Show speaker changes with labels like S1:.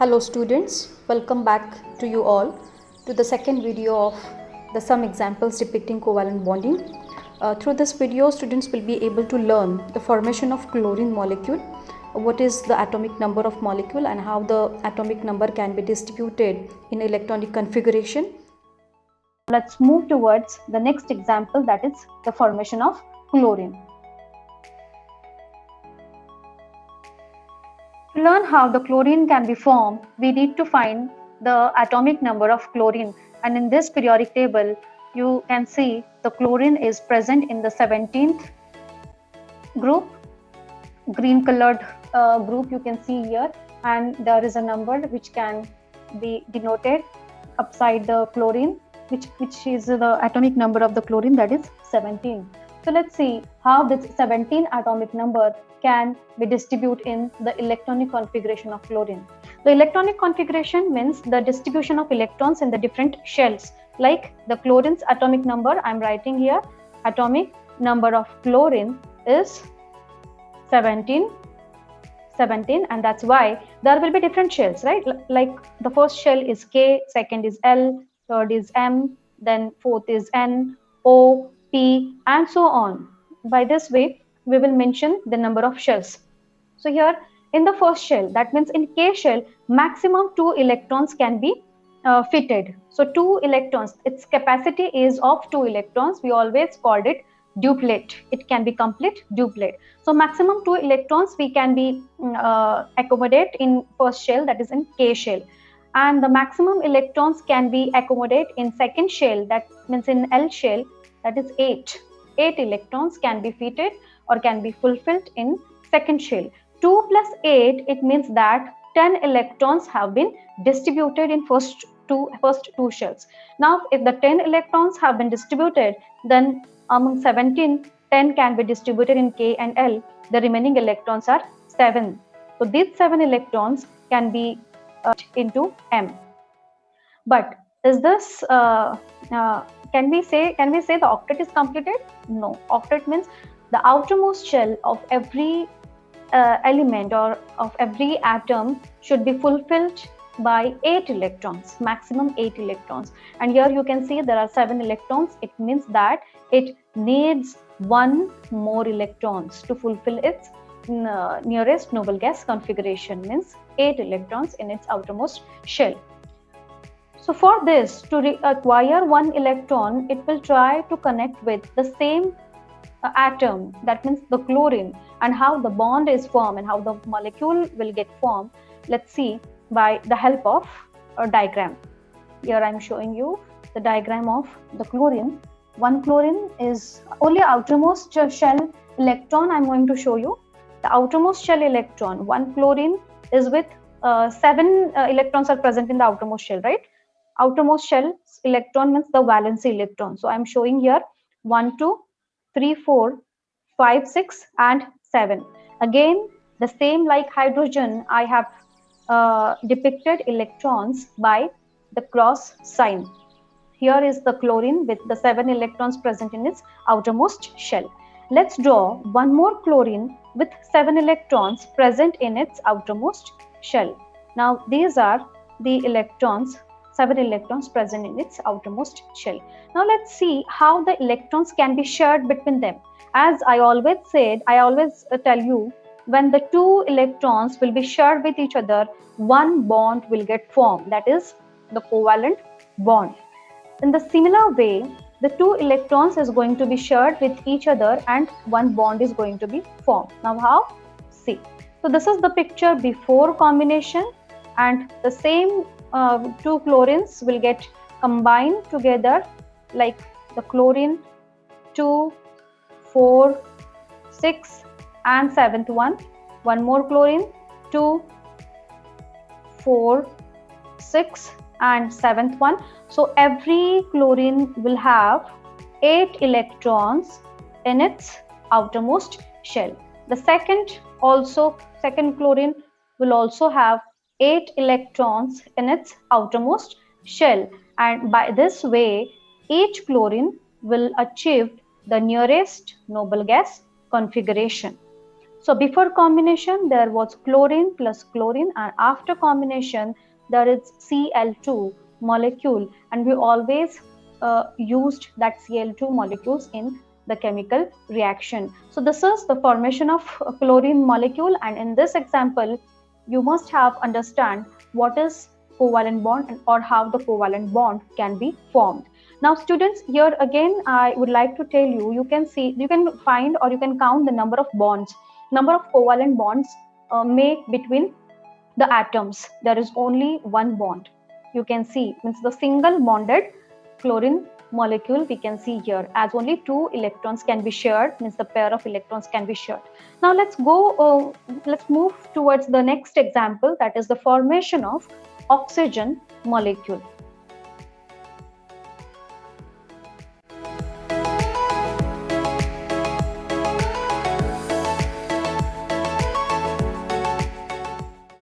S1: Hello students, welcome back to you all to the second video of the some examples depicting covalent bonding. Through this video, students will be able to learn the formation of chlorine molecule, what is the atomic number of molecule and how the atomic number can be distributed in electronic configuration. Let's move towards the next example, that is the formation of chlorine. To learn how the chlorine can be formed, we need to find the atomic number of chlorine, and in this periodic table you can see the chlorine is present in the 17th group, green colored group you can see here, and there is a number which can be denoted upside the chlorine, which is the atomic number of the chlorine, that is 17. So let's see how this 17 atomic number can be distributed in the electronic configuration of chlorine. The electronic configuration means the distribution of electrons in the different shells. Like the chlorine's atomic number, I'm writing here, atomic number of chlorine is 17, and that's why there will be different shells, right? Like the first shell is K, second is L, third is M, then fourth is N, O, P, and so on. By this way, we will mention the number of shells. So here in the first shell, that means in K shell, maximum 2 electrons can be fitted. So 2 electrons, its capacity is of 2 electrons. We always called it duplet. It can be complete duplet. So maximum 2 electrons we can be accommodate in first shell, that is in K shell. And the maximum electrons can be accommodate in second shell, that means in L shell, that is 8. 8 electrons can be fitted or can be fulfilled in second shell. 2 plus 8, it means that 10 electrons have been distributed in first two shells. Now, if the 10 electrons have been distributed, then among 17, 10 can be distributed in K and L. The remaining electrons are 7. So these 7 electrons can be into M. But is this can we say the octet is completed? No. Octet means the outermost shell of every element or of every atom should be fulfilled by 8 electrons, maximum 8 electrons. And here you can see there are 7 electrons. It means that it needs 1 more electrons to fulfill its nearest noble gas configuration, means 8 electrons in its outermost shell. So for this, to acquire 1 electron, it will try to connect with the same atom, that means the chlorine, and how the bond is formed and how the molecule will get formed. Let's see by the help of a diagram. Here I'm showing you the diagram of the chlorine. One chlorine is only outermost shell electron I'm going to show you. The outermost shell electron, one chlorine is with 7 electrons are present in the outermost shell, right? Outermost shell electron means the valency electron. So I'm showing here 1, 2, 3, 4, 5, 6 and 7. Again, the same like hydrogen, I have depicted electrons by the cross sign. Here is the chlorine with the 7 electrons present in its outermost shell. Let's draw one more chlorine with 7 electrons present in its outermost shell. Now these are the electrons, 7 electrons present in its outermost shell. Now let's see how the electrons can be shared between them. As I always tell you, when the 2 electrons will be shared with each other, one bond will get formed, that is the covalent bond. In the similar way, the 2 electrons is going to be shared with each other and one bond is going to be formed. Now how? See. So this is the picture before combination, and the same 2 chlorines will get combined together, like the chlorine 2, 4, 6 and 7th one. One more chlorine 2, 4, 6 and 7th one. So every chlorine will have 8 electrons in its outermost shell. The second chlorine will also have 8 electrons in its outermost shell, and by this way each chlorine will achieve the nearest noble gas configuration. So before combination, there was chlorine plus chlorine, and after combination, there is Cl2 molecule, and we always used that Cl2 molecules in the chemical reaction. So this is the formation of chlorine molecule, and in this example, you must have understand what is covalent bond and or how the covalent bond can be formed. Now students, here again I would like to tell you, you can see, you can find or you can count the number of bonds, number of covalent bonds made between the atoms. There is only one bond. You can see, means the single bonded chlorine molecule we can see here, as only 2 electrons can be shared, means the pair of electrons can be shared. Now let's move towards the next example, that is the formation of oxygen molecule.